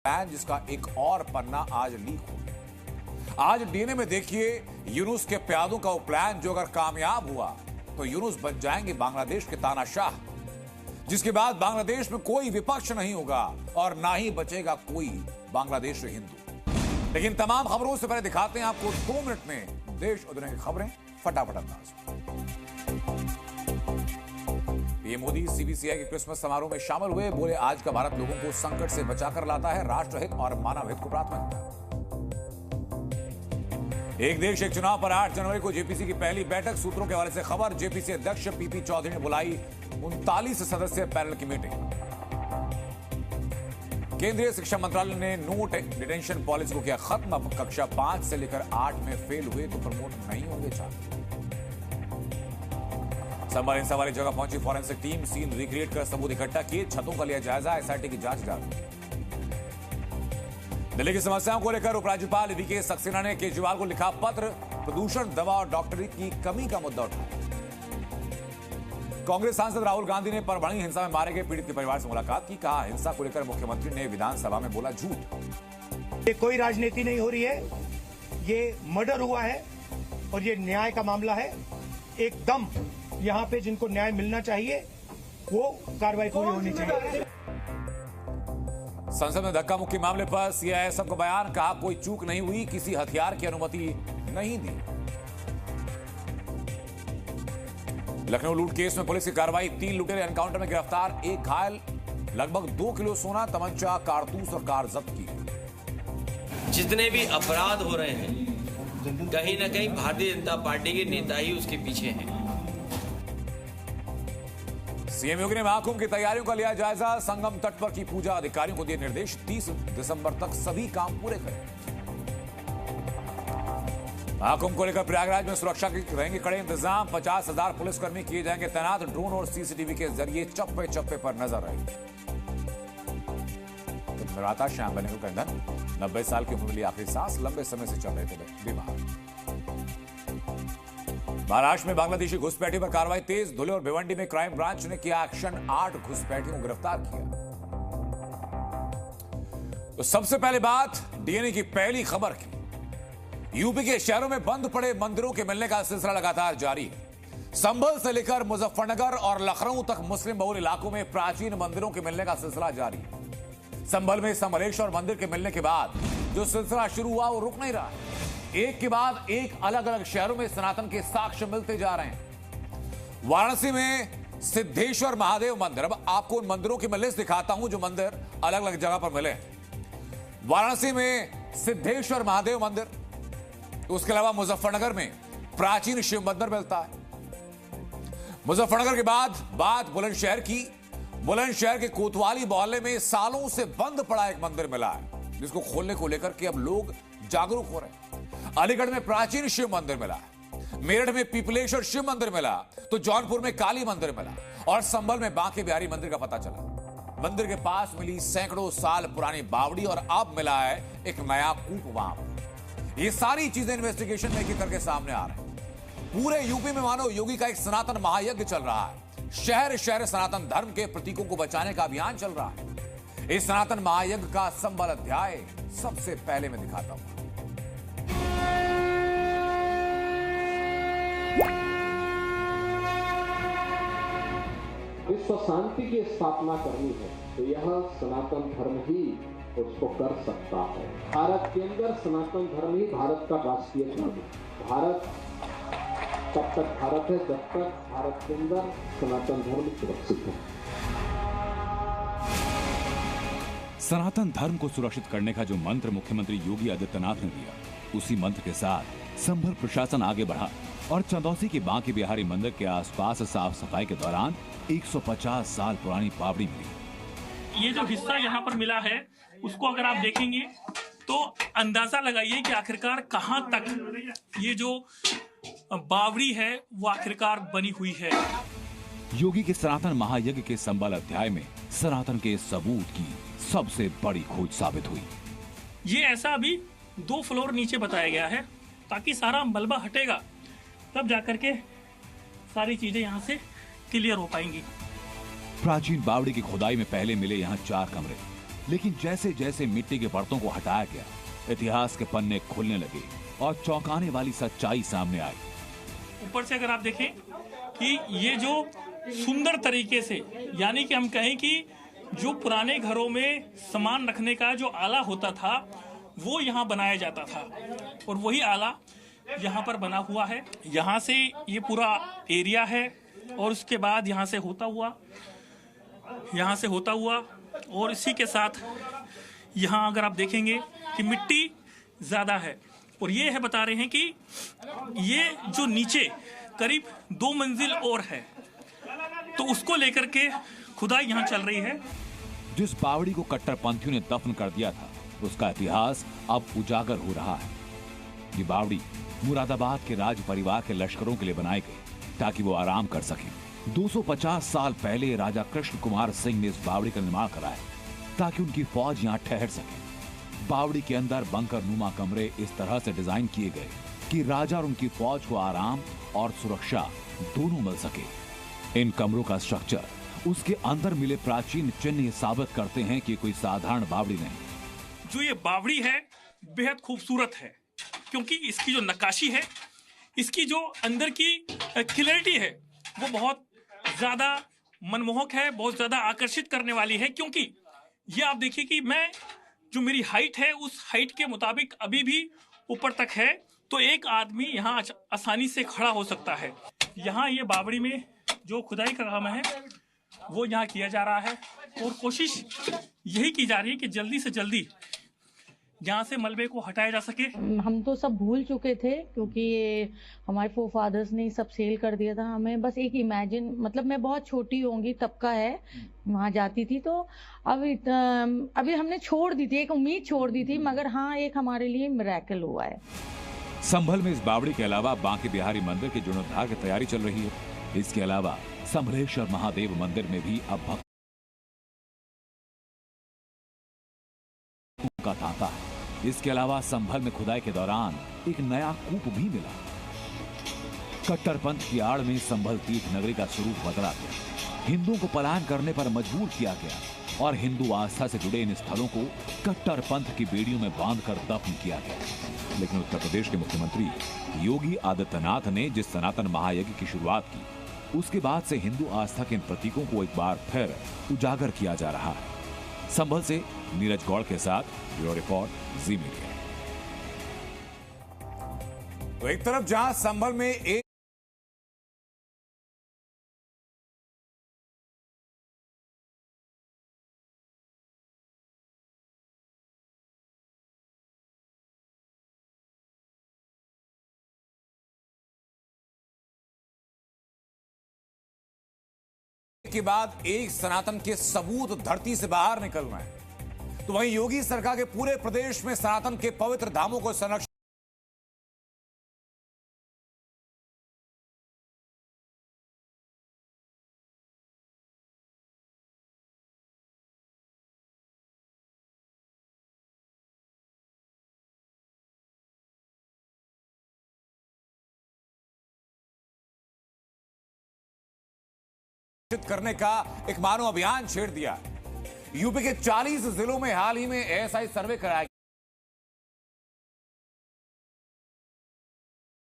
Plan जिसका एक और पन्ना आज लीक हो गया। आज डीएनए में देखिए यूनुस के प्यादों का वो प्लान जो अगर कामयाब हुआ तो यूनुस बन जाएंगे बांग्लादेश के तानाशाह, जिसके बाद बांग्लादेश में कोई विपक्ष नहीं होगा और ना ही बचेगा कोई बांग्लादेश हिंदू। लेकिन तमाम खबरों से पहले दिखाते हैं आपको 2 मिनट में देश और दुनिया की खबरें फटाफट अंदाज। पीएम मोदी सीबीसीआई के क्रिसमस समारोह में शामिल हुए, बोले आज का भारत लोगों को संकट से बचाकर लाता है, राष्ट्रहित और मानव हित को प्राथमिकता। एक देश एक चुनाव पर 8 जनवरी को जेपीसी की पहली बैठक, सूत्रों के हवाले से खबर। जेपीसी अध्यक्ष पीपी चौधरी ने बुलाई 39 सदस्यीय पैनल की मीटिंग। केंद्रीय शिक्षा मंत्रालय ने नो डिटेंशन पॉलिसी को किया खत्म, अब कक्षा 5 से लेकर 8 में फेल हुए तो प्रमोट नहीं होंगे छात्र। संभल हिंसा वाली जगह पहुंची फॉरेंसिक टीम, सीन रिक्रिएट कर सबूत इकट्ठा किए, छतों का लिया जायजा, एसआईटी की जांच जारी। दिल्ली की समस्याओं को लेकर उपराज्यपाल वीके सक्सेना ने केजरीवाल को लिखा पत्र, प्रदूषण, दवा और डॉक्टरी की कमी का मुद्दा उठाया। कांग्रेस सांसद राहुल गांधी ने परभणी हिंसा में मारे गए पीड़ित के परिवार से मुलाकात की, कहा हिंसा को लेकर मुख्यमंत्री ने विधानसभा में बोला झूठ। ये कोई राजनीति नहीं हो रही है, ये मर्डर हुआ है और ये न्याय का मामला है। एकदम यहाँ पे जिनको न्याय मिलना चाहिए वो कार्रवाई पूरी होनी चाहिए। संसद में धक्का मुक्की मामले पर सीआईएसएफ का बयान, कहा कोई चूक नहीं हुई, किसी हथियार की अनुमति नहीं दी। लखनऊ लूट केस में पुलिस की कार्रवाई, 3 लुटेरे एनकाउंटर में गिरफ्तार, 1 घायल, लगभग 2 किलो सोना, तमंचा, कारतूस और कार जब्त की। जितने भी अपराध हो रहे हैं कहीं न कहीं भारतीय जनता पार्टी के नेता ही उसके पीछे हैं। सीएम योगी ने महाकुंभ की तैयारियों का लिया जायजा, संगम तट पर की पूजा, अधिकारियों को दिए निर्देश, 30 दिसंबर तक सभी काम पूरे करें। महाकुंभ को लेकर प्रयागराज में सुरक्षा के रहेंगे कड़े इंतजाम, 50,000 पुलिसकर्मी किए जाएंगे तैनात, ड्रोन और सीसीटीवी के जरिए चप्पे चप्पे पर नजर रहेगी। निर्माता श्याम बेनेगल का निधन, 90 साल की उम्र में ली आखिरी सांस, लंबे समय से चल रहे थे बीमार। महाराष्ट्र में बांग्लादेशी घुसपैठी पर कार्रवाई तेज, धुले और भिवंडी में क्राइम ब्रांच ने किया एक्शन, 8 घुसपैठियों को गिरफ्तार किया। तो सबसे पहले बात डीएनए की पहली खबर की। यूपी के शहरों में बंद पड़े मंदिरों के मिलने का सिलसिला लगातार जारी है। संभल से लेकर मुजफ्फरनगर और लखनऊ तक मुस्लिम बहुल इलाकों में प्राचीन मंदिरों के मिलने का सिलसिला जारी है। संभल में समलेश्वर मंदिर के मिलने के बाद जो सिलसिला शुरू हुआ वो रुक नहीं रहा है। एक के बाद एक अलग अलग शहरों में सनातन के साक्ष्य मिलते जा रहे हैं। वाराणसी में सिद्धेश्वर महादेव मंदिर, अब आपको उन मंदिरों की मैं लिस्ट दिखाता हूं जो मंदिर अलग अलग जगह पर मिले। वाराणसी में सिद्धेश्वर महादेव मंदिर, उसके अलावा मुजफ्फरनगर में प्राचीन शिव मंदिर मिलता है। मुजफ्फरनगर के बाद बात बुलंदशहर की। बुलंदशहर के कोतवाली मोहल्ले में सालों से बंद पड़ा एक मंदिर मिला है, जिसको खोलने को लेकर के अब लोग जागरूक हो रहे हैं। अलीगढ़ में प्राचीन शिव मंदिर मिला, मेरठ में पीपलेश्वर शिव मंदिर मिला, तो जौनपुर में काली मंदिर मिला और संभल में बांके बिहारी मंदिर का पता चला। मंदिर के पास मिली सैकड़ों साल पुरानी बावड़ी और अब मिला है एक नया कूप वहां। ये सारी चीजें इन्वेस्टिगेशन में एक करके सामने आ रहे हैं। पूरे यूपी में मानो योगी का एक सनातन महायज्ञ चल रहा है। शहर शहर सनातन धर्म के प्रतीकों को बचाने का अभियान चल रहा है। इस सनातन महायज्ञ का संबल अध्याय सबसे पहले मैं दिखाता हूं। विश्व शांति की स्थापना करनी है तो यह सनातन धर्म ही उसको कर सकता है। भारत के अंदर सनातन धर्म ही भारत का राष्ट्रीय धर्म है। भारत तब तक भारत है जब तक भारत के अंदर सनातन धर्म सुरक्षित है। सनातन धर्म को सुरक्षित करने का जो मंत्र मुख्यमंत्री योगी आदित्यनाथ ने दिया, उसी मंत्र के साथ संभल प्रशासन आगे बढ़ा और चंदौसी के बांके बिहारी मंदिर के आसपास साफ सफाई के दौरान 150 साल पुरानी बावड़ी मिली। ये जो हिस्सा यहाँ पर मिला है उसको अगर आप देखेंगे तो अंदाजा लगाइए कि आखिरकार कहाँ तक ये जो बावड़ी है वो आखिरकार बनी हुई है। योगी के सनातन महायज्ञ के संबल अध्याय में सनातन के सबूत की सबसे बड़ी खोज साबित हुई। ये ऐसा अभी 2 फ्लोर नीचे बताया गया है ताकि सारा मलबा हटेगा, तब जाकर के सारी चीजें यहाँ से क्लियर हो पाएंगी। प्राचीन बावड़ी की खुदाई में पहले मिले यहाँ 4 कमरे, लेकिन जैसे जैसे मिट्टी के बर्तनों को हटाया गया, इतिहास के पन्ने खुलने लगे और चौंकाने वाली सच्चाई सामने आई। ऊपर से अगर आप देखें कि ये जो सुंदर तरीके से, यानी कि हम कहें कि जो पुराने घरों में सामान रखने का जो आला होता था वो यहाँ बनाया जाता था, और वही आला यहाँ पर बना हुआ है। यहाँ से ये पूरा एरिया है, और उसके बाद यहाँ से होता हुआ और इसी के साथ यहाँ अगर आप देखेंगे कि मिट्टी ज्यादा है, और ये है बता रहे हैं कि ये जो नीचे करीब 2 मंजिल और है, तो उसको लेकर के खुदाई यहाँ चल रही है। जिस बावड़ी को कट्टरपंथियों ने दफन कर दिया था, उसका इतिहास अब उजागर हो रहा है। ये बावड़ी मुरादाबाद के राज परिवार के लश्करों के लिए बनाई गई ताकि वो आराम कर सकें। 250 साल पहले राजा कृष्ण कुमार सिंह ने इस बावड़ी का निर्माण कराया ताकि उनकी फौज यहाँ ठहर सके। बावड़ी के अंदर बंकर नुमा कमरे इस तरह से डिजाइन किए गए कि राजा और उनकी फौज को आराम और सुरक्षा दोनों मिल सके। इन कमरों का स्ट्रक्चर, उसके अंदर मिले प्राचीन चिन्ह ये साबित करते हैं कि कोई साधारण बावड़ी नहीं। जो ये बावड़ी है बेहद खूबसूरत है, क्योंकि इसकी जो नक्काशी है, इसकी जो अंदर की क्लैरिटी है, वो बहुत ज्यादा मनमोहक है, बहुत ज्यादा आकर्षित करने वाली है। क्योंकि ये आप देखिए कि मैं जो मेरी हाइट है उस हाइट के मुताबिक अभी भी ऊपर तक है, तो एक आदमी यहाँ आसानी से खड़ा हो सकता है। यहाँ ये बावड़ी में जो खुदाई का काम है वो यहाँ किया जा रहा है, और कोशिश यही की जा रही है कि जल्दी से जल्दी यहाँ से मलबे को हटाया जा सके। हम तो सब भूल चुके थे, क्योंकि ये हमारे फोरफादर्स ने सब सेल कर दिया था। हमें बस एक इमेजिन, मतलब मैं बहुत छोटी होंगी तब का है, वहाँ जाती थी, तो अभी हमने छोड़ दी थी, एक उम्मीद छोड़ दी थी, मगर हाँ एक हमारे लिए मिरेकल हुआ है। संभल में इस बावड़ी के अलावा बांके बिहारी मंदिर के जीर्णोद्धार की तैयारी चल रही है। इसके अलावा संभलेश्वर महादेव मंदिर में भी अब भक्तों का तांता है। इसके अलावा संभल में खुदाई के दौरान एक नया कूप भी मिला। कट्टरपंथ की आड़ में संभल तीर्थ नगरी का स्वरूप बदला गया, हिंदुओं को पलायन करने पर मजबूर किया गया, और हिंदू आस्था से जुड़े इन स्थलों को कट्टरपंथ की बेड़ियों में बांधकर दफन किया गया। लेकिन उत्तर प्रदेश के मुख्यमंत्री योगी आदित्यनाथ ने जिस सनातन महायज्ञ की शुरुआत की, उसके बाद से हिंदू आस्था के इन प्रतीकों को एक बार फिर उजागर किया जा रहा है। संभल से नीरज गौड़ के साथ ब्यूरो रिपोर्ट, जी मीडिया। तो एक तरफ जहां संभल में एक के बाद एक सनातन के सबूत धरती से बाहर निकल रहे हैं, तो वहीं योगी सरकार के पूरे प्रदेश में सनातन के पवित्र धामों को संरक्षण करने का एक मानव अभियान छेड़ दिया है। यूपी के 40 जिलों में हाल ही में एएसआई सर्वे कराया